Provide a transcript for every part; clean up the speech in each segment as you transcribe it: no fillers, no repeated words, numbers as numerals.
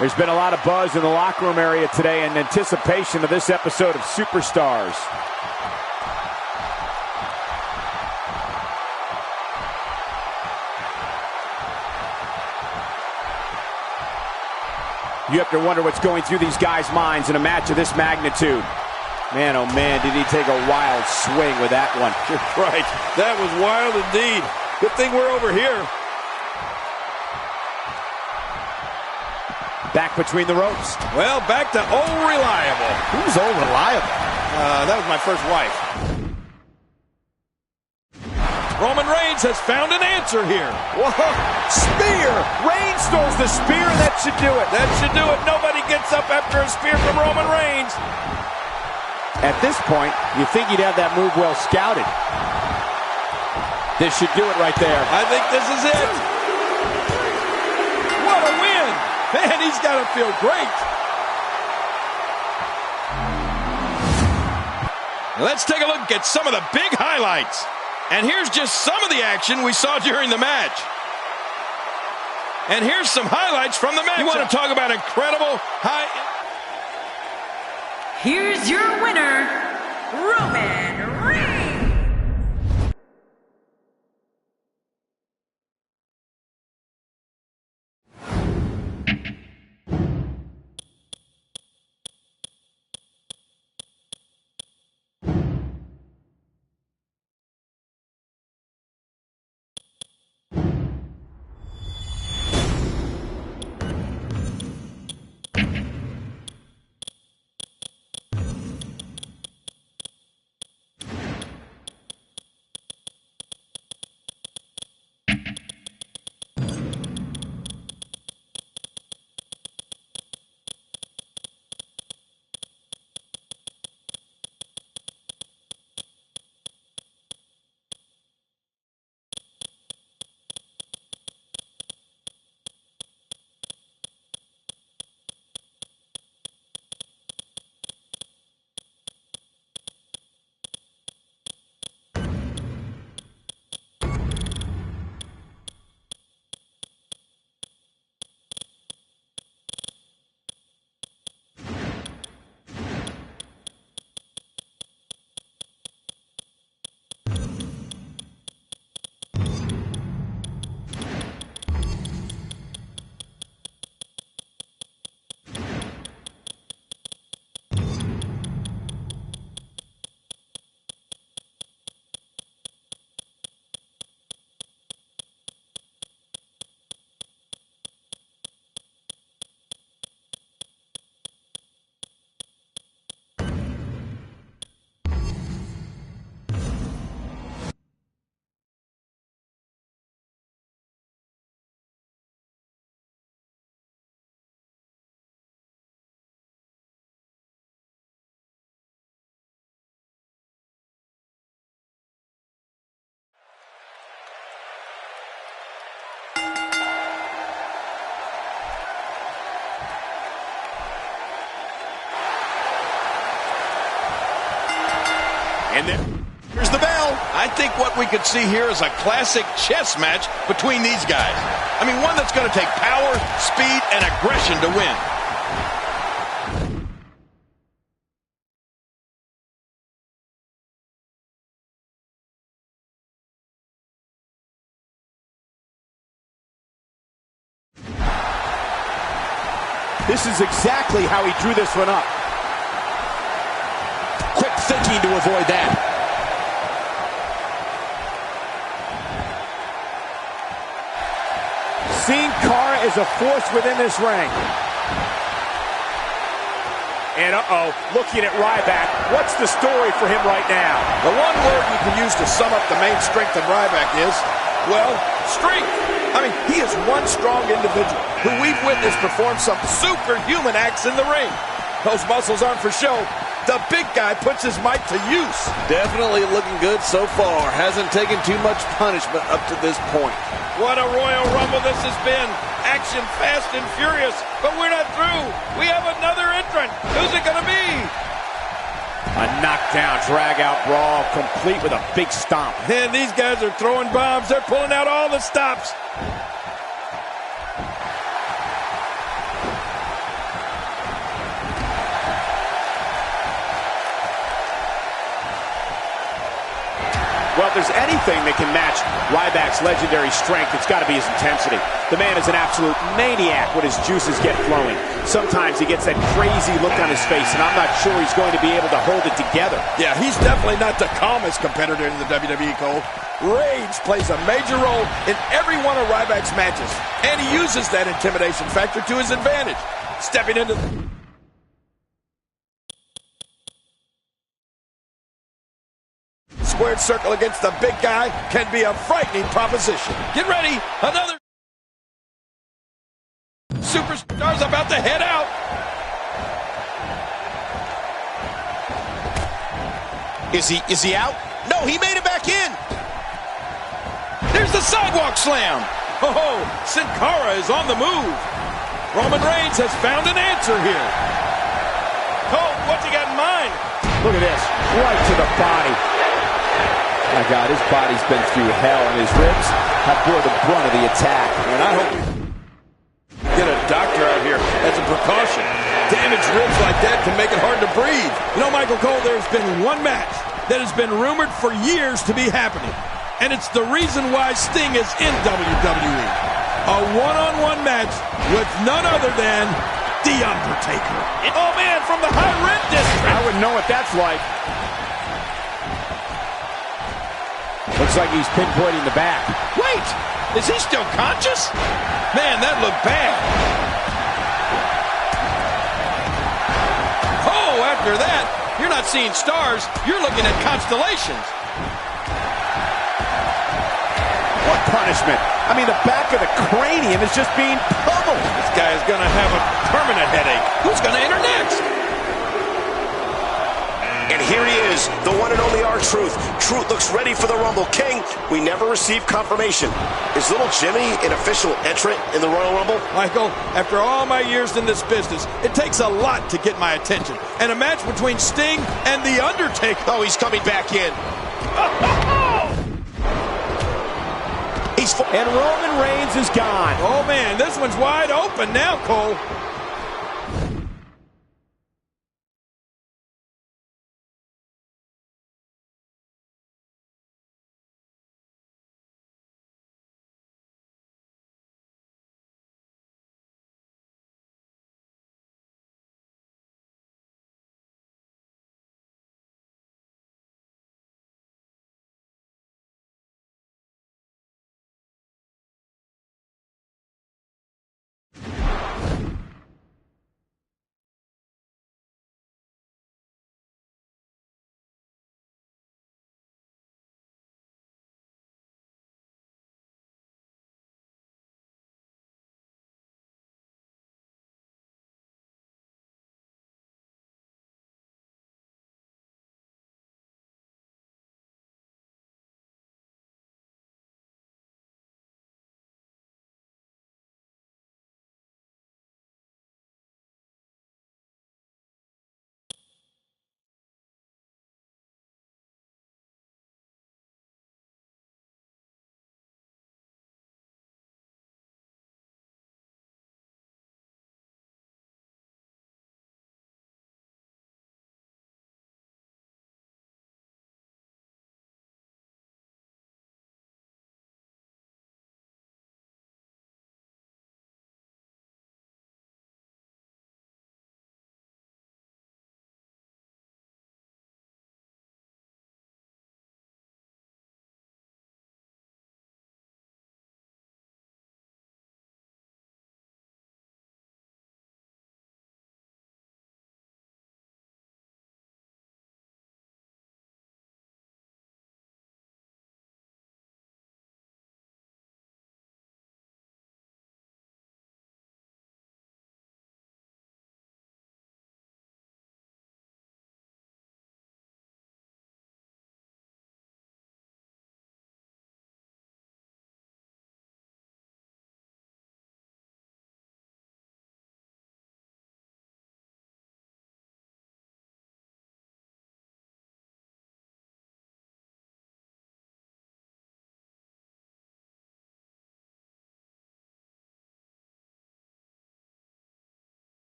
There's been a lot of buzz in the locker room area today in anticipation of this episode of Superstars. You have to wonder what's going through these guys' minds in a match of this magnitude. Man, oh man, did he take a wild swing with that one. You're right. That was wild indeed. Good thing we're over here. Back between the ropes. Well, back to old reliable. Who's old reliable? That was my first wife. Roman Reigns has found an answer here. Whoa, spear! Reigns stores the spear, and that should do it. That should do it. Nobody gets up after a spear from Roman Reigns. At this point, you think he'd have that move well scouted. This should do it right there. I think this is it. What a win! Man, he's got to feel great. Let's take a look at some of the big highlights. And here's just some of the action we saw during the match. And here's some highlights from the match. You want to talk about incredible high... Here's your winner, Roman Reigns. And then here's the bell. I think what we could see here is a classic chess match between these guys. I mean, one that's going to take power, speed, and aggression to win. This is exactly how he drew this one up. Quick thinking to avoid that. Sin Cara is a force within this ring. And looking at Ryback, what's the story for him right now? The one word you can use to sum up the main strength of Ryback is, well, strength. I mean, he is one strong individual who we've witnessed perform some superhuman acts in the ring. Those muscles aren't for show. The big guy puts his might to use. Definitely looking good so far. Hasn't taken too much punishment up to this point. What a Royal Rumble this has been. Action fast and furious, but we're not through. We have another entrant. Who's it going to be? A knockdown, drag-out brawl, complete with a big stomp. And these guys are throwing bombs. They're pulling out all the stops. Well, if there's anything that can match Ryback's legendary strength, it's got to be his intensity. The man is an absolute maniac when his juices get flowing. Sometimes he gets that crazy look on his face, and I'm not sure he's going to be able to hold it together. Yeah, he's definitely not the calmest competitor in the WWE, Cole. Rage plays a major role in every one of Ryback's matches, and he uses that intimidation factor to his advantage. Stepping into squared circle against the big guy can be a frightening proposition. Get ready, another superstar's about to head out. Is he out? No, he made it back in. There's the sidewalk slam. Oh, Sin Cara is on the move. Roman Reigns has found an answer here. Cole, what's he got in mind? Look at this, right to the body. My God, his body's been through hell, and his ribs have bore the brunt of the attack. And I hope we get a doctor out here as a precaution. Damaged ribs like that can make it hard to breathe. You know, Michael Cole, there's been one match that has been rumored for years to be happening. And it's the reason why Sting is in WWE. A one-on-one match with none other than The Undertaker. Oh, man, from the high rent district. I wouldn't know what that's like. Looks like he's pinpointing the back. Wait, is he still conscious? Man, that looked bad. Oh, after that, you're not seeing stars, you're looking at constellations. What punishment? I mean, the back of the cranium is just being pummeled. This guy is going to have a permanent headache. Who's going to enter next? And here he is, the one and only R-Truth. Truth looks ready for the Rumble. King, we never received confirmation. Is little Jimmy an official entrant in the Royal Rumble? Michael, after all my years in this business, it takes a lot to get my attention. And a match between Sting and The Undertaker. Oh, he's coming back in. And Roman Reigns is gone. Oh, man, this one's wide open now, Cole.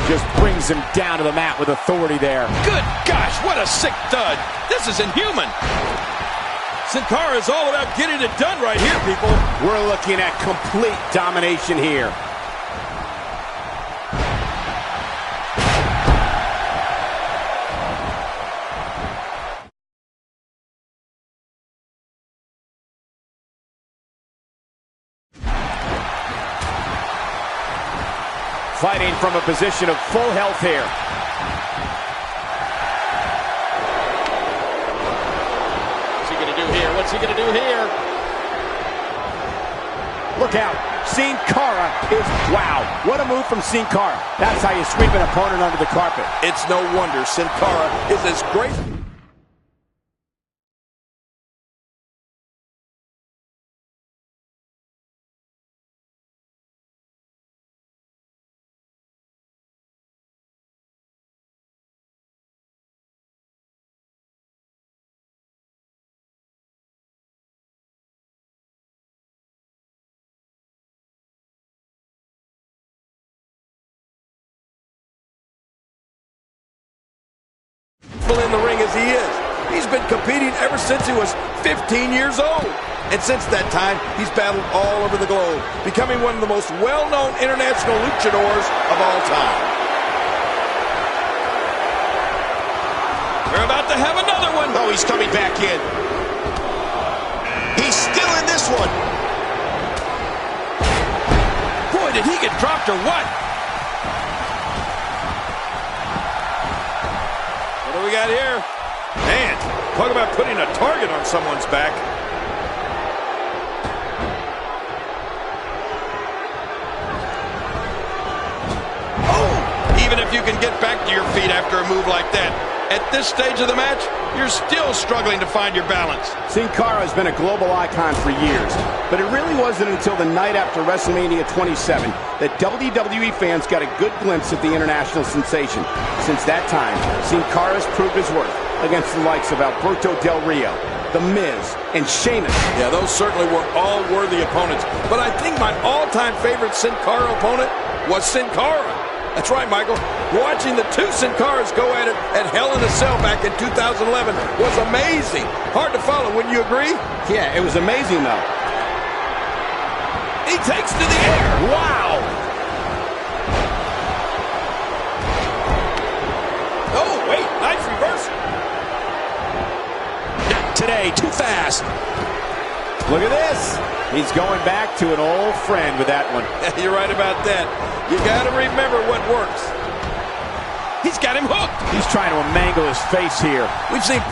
Just brings him down to the mat with authority there. Good gosh, what a sick thud. This is inhuman. Sin Cara is all about getting it done right here, people. We're looking at complete domination here. Fighting from a position of full health here. What's he going to do here? Look out. Sin Cara is, wow, what a move from Sin Cara. That's how you sweep an opponent under the carpet. It's no wonder Sin Cara is as great. In the ring as he is. He's been competing ever since he was 15 years old. And since that time, he's battled all over the globe, becoming one of the most well-known international luchadors of all time. We're about to have another one. Oh, he's coming back in. He's still in this one. Boy, did he get dropped or what? What do we got here? Man, talk about putting a target on someone's back. Oh! Even if you can get back to your feet after a move like that, at this stage of the match, you're still struggling to find your balance. Sin Cara has been a global icon for years, but it really wasn't until the night after WrestleMania 27 that WWE fans got a good glimpse of the international sensation. Since that time, Sin Cara has proved his worth against the likes of Alberto Del Rio, The Miz, and Sheamus. Yeah, those certainly were all worthy opponents, but I think my all-time favorite Sin Cara opponent was Sin Cara. That's right, Michael. Watching the two Sin Caras go at it at Hell in a Cell back in 2011 was amazing. Hard to follow, wouldn't you agree? Yeah, it was amazing, though. He takes to the air. Wow. Oh, wait. Nice reversal. Not today. Too fast. Look at this. He's going back to an old friend with that one. You're right about that. You got to remember what works. He's got him hooked. He's trying to mangle his face here. We've seen...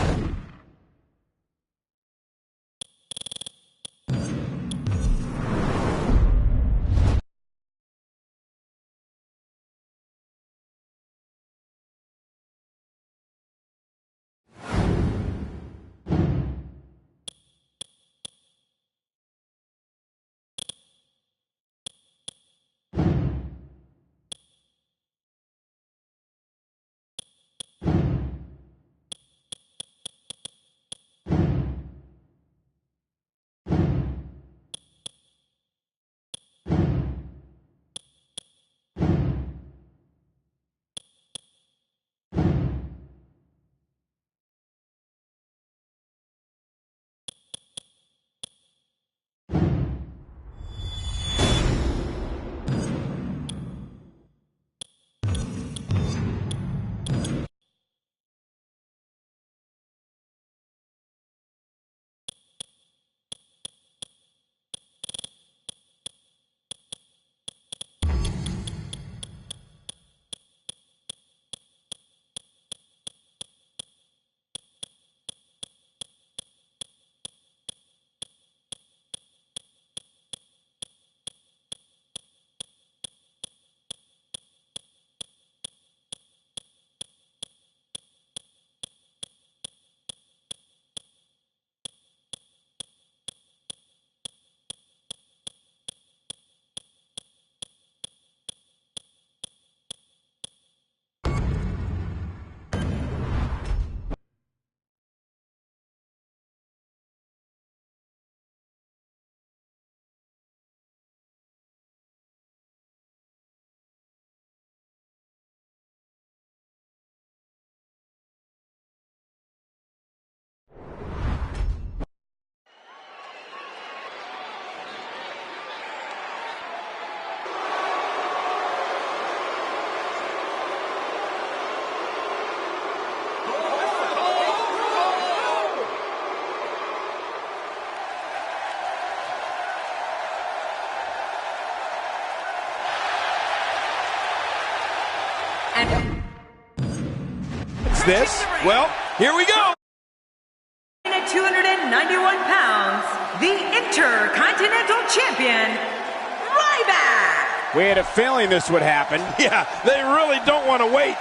And What's this? Well, here we go. at 291 pounds, the Intercontinental Champion, Ryback. We had a feeling this would happen. Yeah, they really don't want to wait.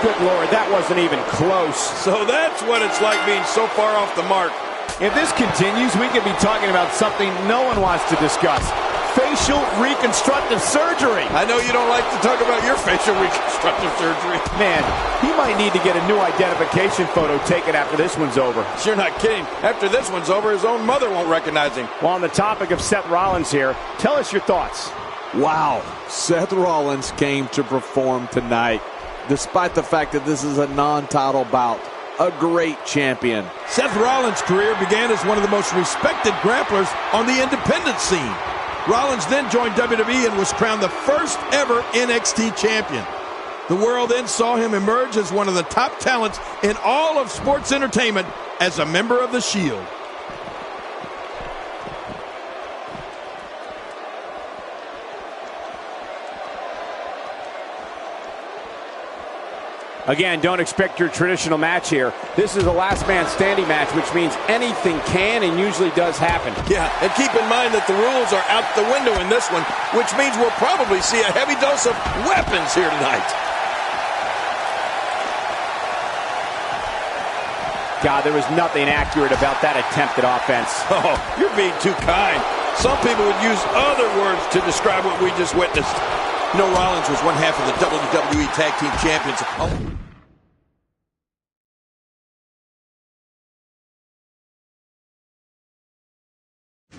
Good Lord, that wasn't even close. So that's what it's like being so far off the mark. If this continues, we could be talking about something no one wants to discuss. Facial reconstructive surgery. I know you don't like to talk about your facial reconstructive surgery. Man, he might need to get a new identification photo taken after this one's over. You're not kidding. After this one's over, his own mother won't recognize him. Well, on the topic of Seth Rollins here, tell us your thoughts. Wow, Seth Rollins came to perform tonight, despite the fact that this is a non-title bout. A great champion. Seth Rollins' career began as one of the most respected grapplers on the independent scene. Rollins then joined WWE and was crowned the first ever NXT champion. The world then saw him emerge as one of the top talents in all of sports entertainment as a member of the Shield. Again, don't expect your traditional match here. This is a last man standing match, which means anything can and usually does happen. Yeah, and keep in mind that the rules are out the window in this one, which means we'll probably see a heavy dose of weapons here tonight. God, there was nothing accurate about that attempt at offense. Oh, you're being too kind. Some people would use other words to describe what we just witnessed. You know, Rollins was one half of the WWE Tag Team Champions.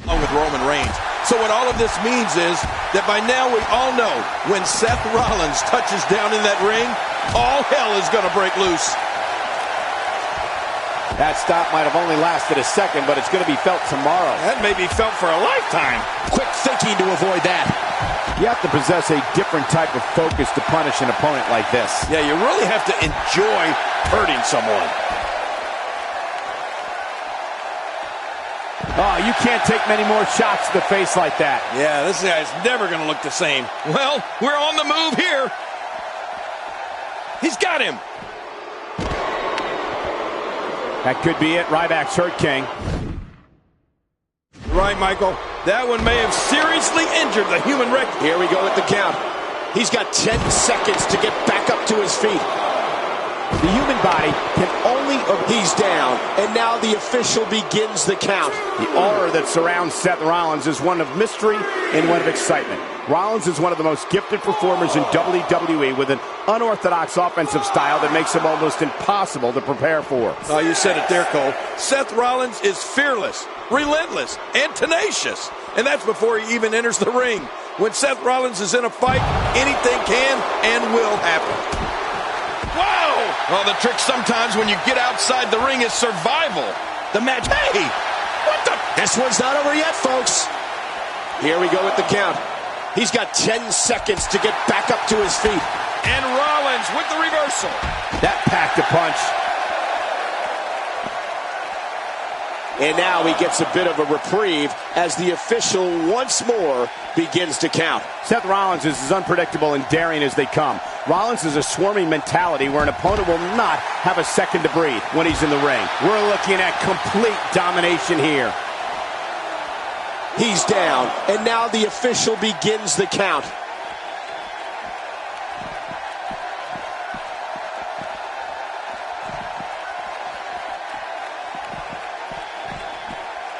Along with Roman Reigns. So what all of this means is that by now we all know when Seth Rollins touches down in that ring, all hell is going to break loose. That stop might have only lasted a second, but it's going to be felt tomorrow. That may be felt for a lifetime. Quick thinking to avoid that. You have to possess a different type of focus to punish an opponent like this. Yeah, you really have to enjoy hurting someone. Oh, you can't take many more shots to the face like that. Yeah, this guy's never going to look the same. Well, we're on the move here. He's got him. That could be it. Ryback's hurt, King. Right, Michael. That one may have seriously injured the human wreck. Here we go with the count. He's got 10 seconds to get back up to his feet. The human body can only... He's down, and now the official begins the count. The aura that surrounds Seth Rollins is one of mystery and one of excitement. Rollins is one of the most gifted performers in WWE with an unorthodox offensive style that makes him almost impossible to prepare for. Oh, you said it there, Cole. Seth Rollins is fearless, relentless, and tenacious. And that's before he even enters the ring. When Seth Rollins is in a fight, anything can and will happen. Wow! Well, the trick sometimes when you get outside the ring is survival. The match... Hey! What the... This one's not over yet, folks. Here we go with the count. He's got 10 seconds to get back up to his feet. And Rollins with the reversal. That packed a punch. And now he gets a bit of a reprieve as the official once more begins to count. Seth Rollins is as unpredictable and daring as they come. Rollins is a swarming mentality where an opponent will not have a second to breathe when he's in the ring. We're looking at complete domination here. He's down, and now the official begins the count.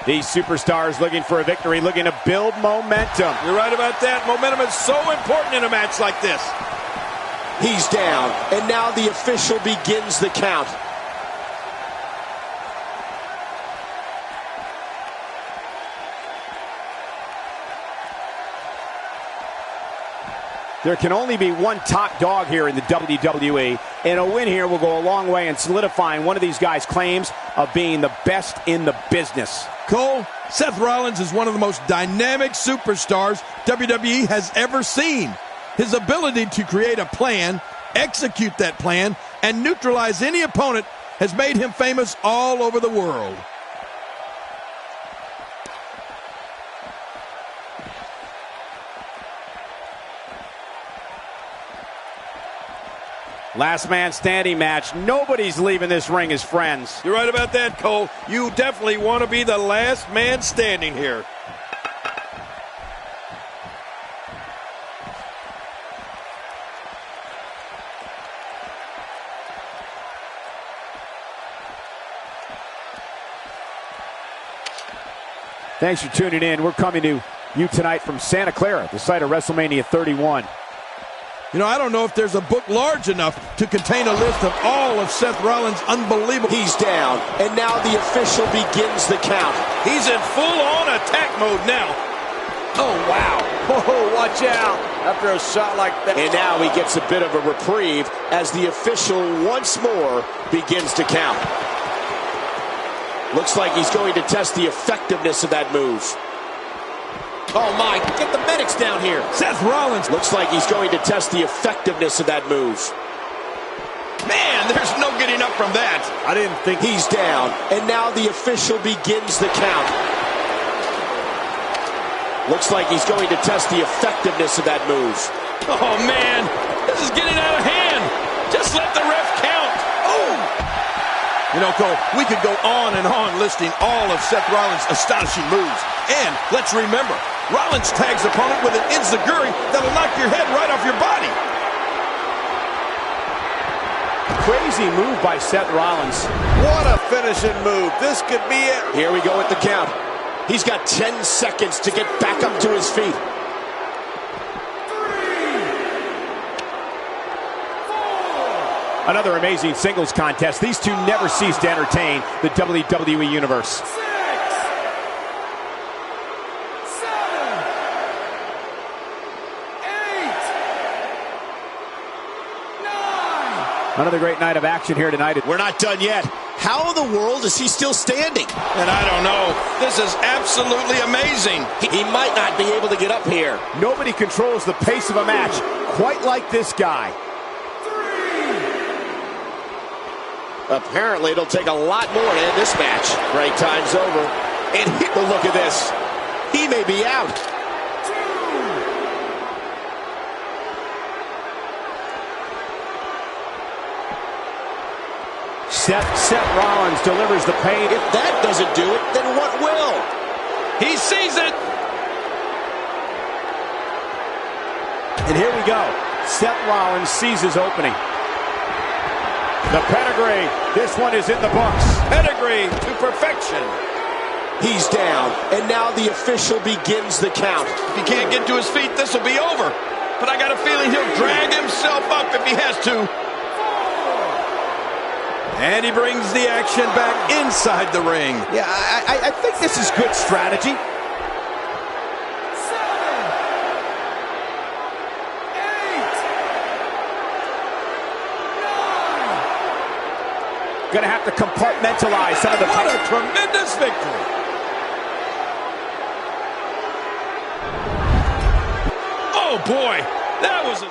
These superstars looking for a victory, looking to build momentum. You're right about that. Momentum is so important in a match like this. He's down, and now the official begins the count. There can only be one top dog here in the WWE, and a win here will go a long way in solidifying one of these guys' claims of being the best in the business. Cole, Seth Rollins is one of the most dynamic superstars WWE has ever seen. His ability to create a plan, execute that plan, and neutralize any opponent has made him famous all over the world. Last man standing match. Nobody's leaving this ring as friends. You're right about that, Cole. You definitely want to be the last man standing here. Thanks for tuning in. We're coming to you tonight from Santa Clara, the site of WrestleMania 31. You know, I don't know if there's a book large enough to contain a list of all of Seth Rollins' unbelievable... He's down, and now the official begins the count. He's in full-on attack mode now. Oh, wow. Oh, watch out after a shot like that. And now he gets a bit of a reprieve as the official once more begins to count. Looks like he's going to test the effectiveness of that move. Oh my, get the medics down here. Seth Rollins. Looks like he's going to test the effectiveness of that move. Man, there's no getting up from that. I didn't think... He's down, and now the official begins the count. Looks like he's going to test the effectiveness of that move. Oh man, this is getting out of hand. Just let the ref count. Oh! You know, Cole, we could go on and on listing all of Seth Rollins' astonishing moves. And let's remember, Rollins tags opponent with an enziguri that'll knock your head right off your body. Crazy move by Seth Rollins. What a finishing move. This could be it. Here we go with the count. He's got 10 seconds to get back up to his feet. 4. Another amazing singles contest. These two never cease to entertain the WWE Universe. 6. 7. 8. 9. Another great night of action here tonight. We're not done yet. How in the world is he still standing? And I don't know. This is absolutely amazing. He might not be able to get up here. Nobody controls the pace of a match quite like this guy. 3. Apparently, it'll take a lot more to end this match. Break time's over. And look at this. He may be out. 2. Seth Rollins delivers the pain. If that doesn't do it, then what will? He sees it. And here we go. Seth Rollins sees his opening. The pedigree. This one is in the books. Pedigree to perfection. He's down, and now the official begins the count. If he can't get to his feet, this will be over. But I got a feeling he'll drag himself up if he has to. 4. And he brings the action back inside the ring. Yeah, I think this is good strategy. 7. 8. 9. Gonna have to compartmentalize some of the What pain. a tremendous victory. Oh boy, that was a...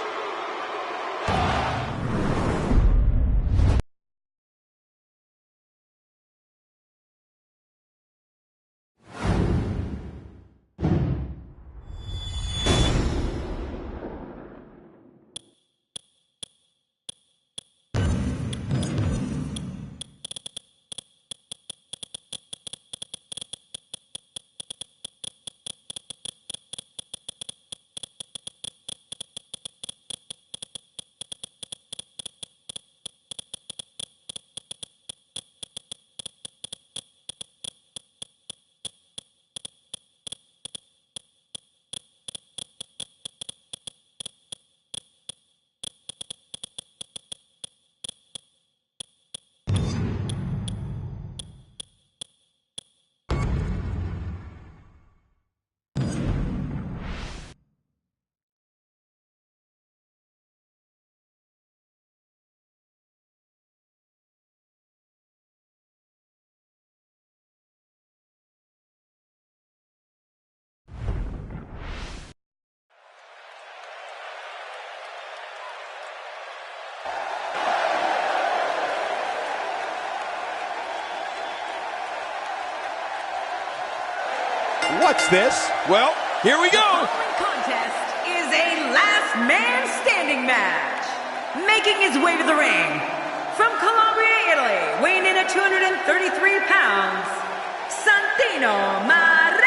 What's this? Well, here we The go. following contest is a last man standing match. making his way to the ring, from Calabria, Italy, weighing in at 233 pounds, Santino Marella.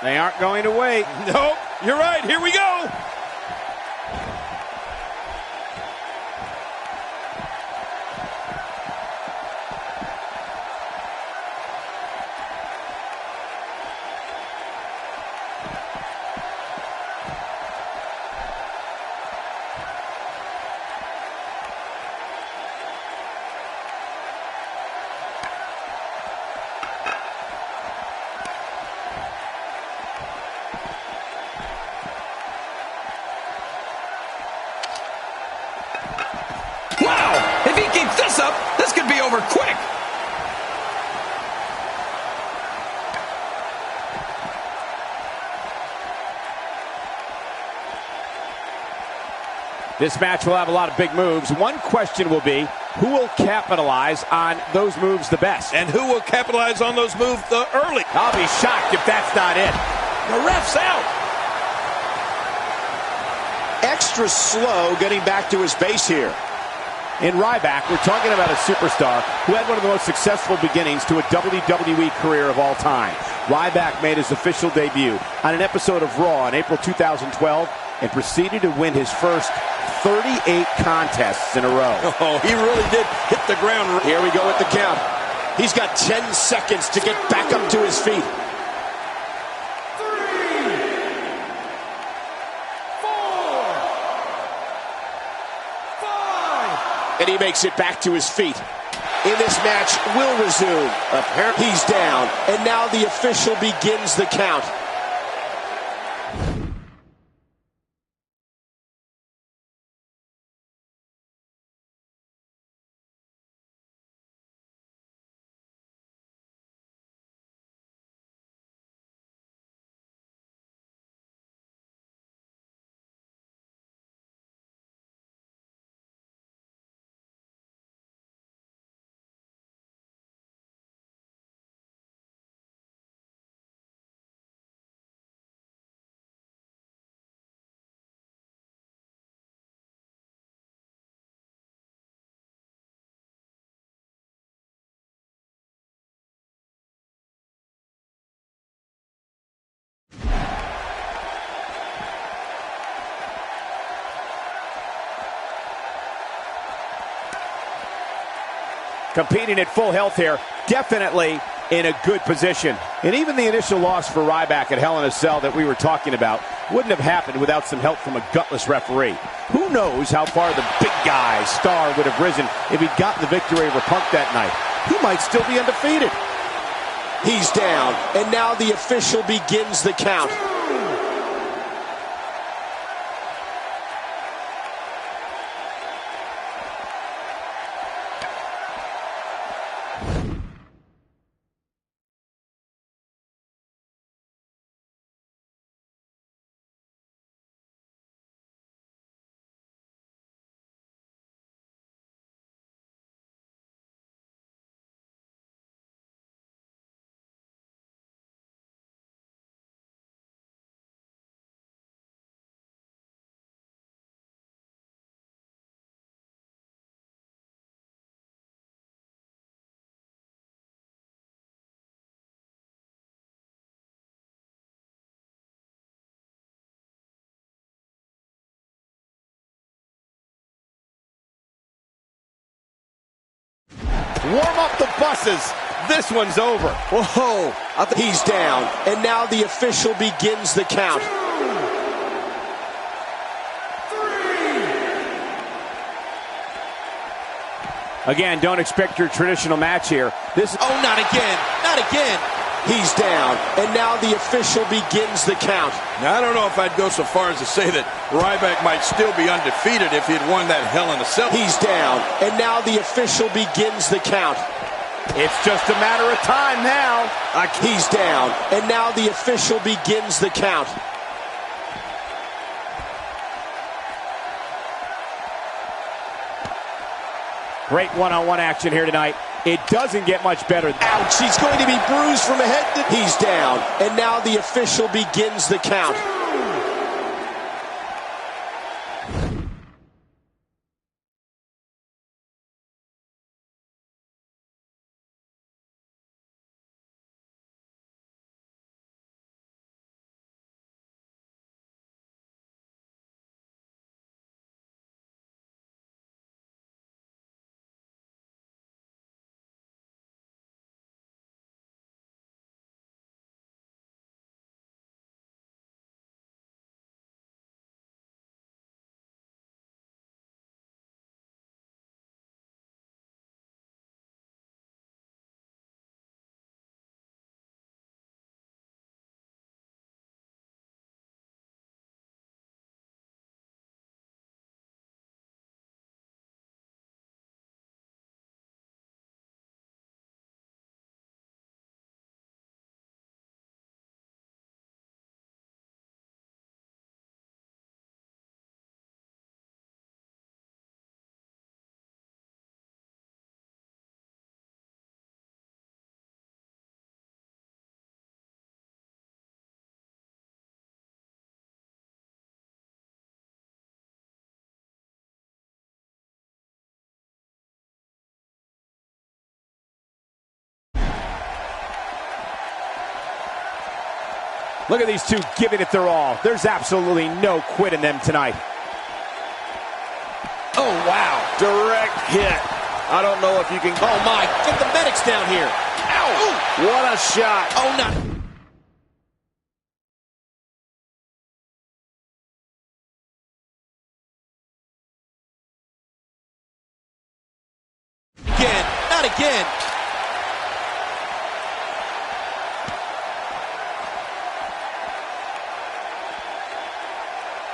They aren't going to wait. Nope, you're right. Here we go. Wow! If he keeps this up, this could be over quick. This match will have a lot of big moves. One question will be, who will capitalize on those moves the best? And who will capitalize on those moves the early? I'll be shocked if that's not it. The ref's out. Extra slow getting back to his base here. In Ryback, we're talking about a superstar who had one of the most successful beginnings to a WWE career of all time. Ryback made his official debut on an episode of Raw in April 2012 and proceeded to win his first 38 contests in a row. Oh, he really did hit the ground. Here we go with the count. He's got 10 seconds to get back up to his feet. 3, 4, 5. And he makes it back to his feet. In this match will resume. Apparently he's down. And now the official begins the count. Competing at full health here, definitely in a good position. And even the initial loss for Ryback at Hell in a Cell that we were talking about wouldn't have happened without some help from a gutless referee. Who knows how far the big guy, Star, would have risen if he'd gotten the victory over Punk that night. He might still be undefeated. He's down, and now the official begins the count. Warm up the buses. This one's over. Whoa. He's down, and now the official begins the count. 3. Again, don't expect your traditional match here. Oh, not again. Not again. He's down, and now the official begins the count. Now, I don't know if I'd go so far as to say that Ryback might still be undefeated if he'd won that Hell in a Cell. He's down, and now the official begins the count. It's just a matter of time now. He's down, and now the official begins the count. Great one-on-one action here tonight. It doesn't get much better. Ouch, he's going to be bruised from head to... He's down, and now the official begins the count. Look at these two giving it their all. There's absolutely no quit in them tonight. Oh, wow. Direct hit. I don't know if you can... Oh, my. Get the medics down here. Ow. Ooh. What a shot. Oh, not... Again. Not again.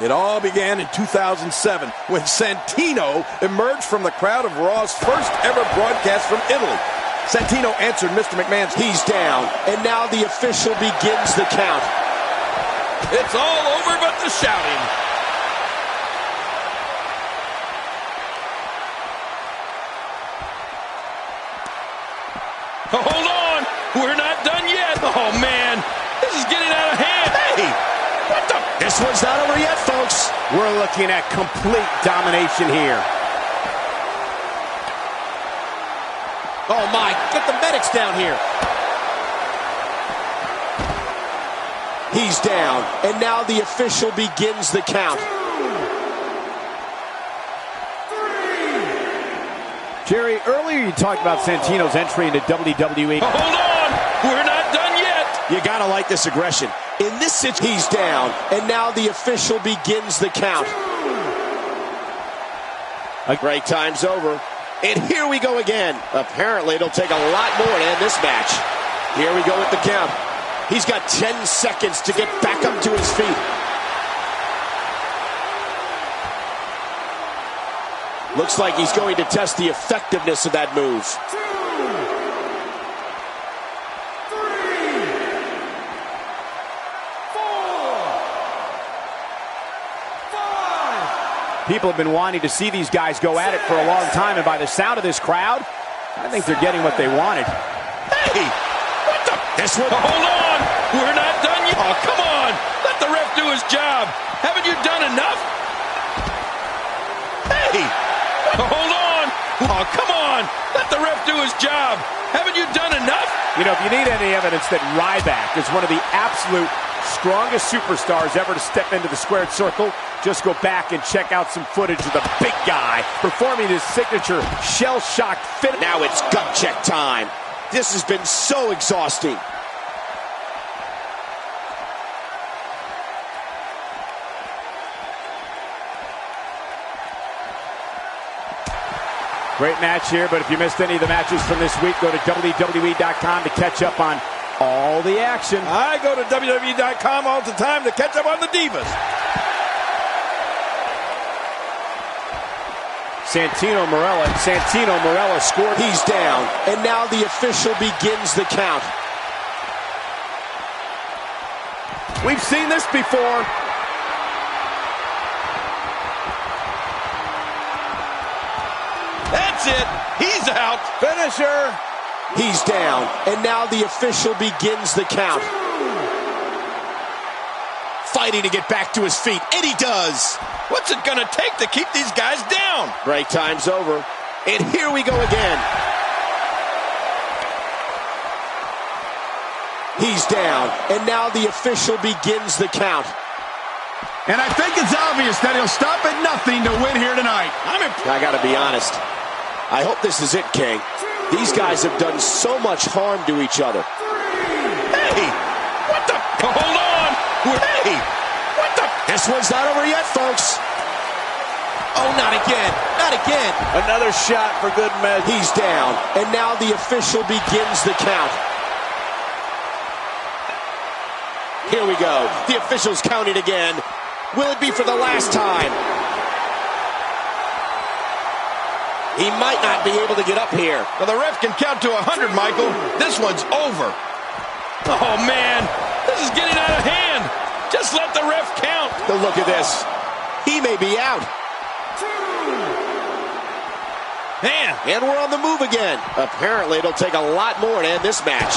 It all began in 2007 when Santino emerged from the crowd of Raw's first ever broadcast from Italy. Santino answered Mr. McMahon's... He's down, and now the official begins the count. It's all over but the shouting. Oh, hold on. We're not done yet. Oh, man. This is getting out of hand. Hey! What the? This one's not over yet, folks. We're looking at complete domination here. Oh, my. Get the medics down here. He's down, and now the official begins the count. Jerry, earlier you talked about Santino's entry into WWE. Oh, hold on. We're not done yet. You gotta like this aggression. In this situation, he's down, and now the official begins the count. Break time's over. And here we go again. Apparently, it'll take a lot more to end this match. Here we go with the count. He's got 10 seconds to get back up to his feet. Looks like he's going to test the effectiveness of that move. People have been wanting to see these guys go at it for a long time, and by the sound of this crowd, I think they're getting what they wanted. Hey! What the? This one? Oh, hold on. We're not done yet. Oh, come on. Let the ref do his job. Haven't you done enough? Hey! Oh, hold on. Oh, come on. Let the ref do his job. Haven't you done enough? You know, if you need any evidence that Ryback is one of the absolute strongest superstars ever to step into the squared circle, just go back and check out some footage of the big guy performing his signature shell-shocked finish. Now it's gut check time. This has been so exhausting. Great match here, but if you missed any of the matches from this week, go to WWE.com to catch up on all the action. I go to WWE.com all the time to catch up on the Divas. Santino Marella scored. He's down, and now the official begins the count. We've seen this before. That's That's it. He's out. Finisher. He's down, and now the official begins the count. Fighting to get back to his feet, and he does. What's it gonna take to keep these guys down? Break time's over, and here we go again. He's down, and now the official begins the count. And I think it's obvious that he'll stop at nothing to win here tonight. I gotta be honest. I hope this is it, King. These guys have done so much harm to each other. Hey, what the? Hold on. Hey, what the? This one's not over yet, folks. Oh, not again. Not again. Another shot for good measure. He's down, and now the official begins the count. Here we go. The official's counting again. Will it be for the last time? He might not be able to get up here. Well, the ref can count to 100, Michael. This one's over. Oh, man. This is getting out of hand. Just let the ref count. But look at this. He may be out. Man. And we're on the move again. Apparently, it'll take a lot more to end this match.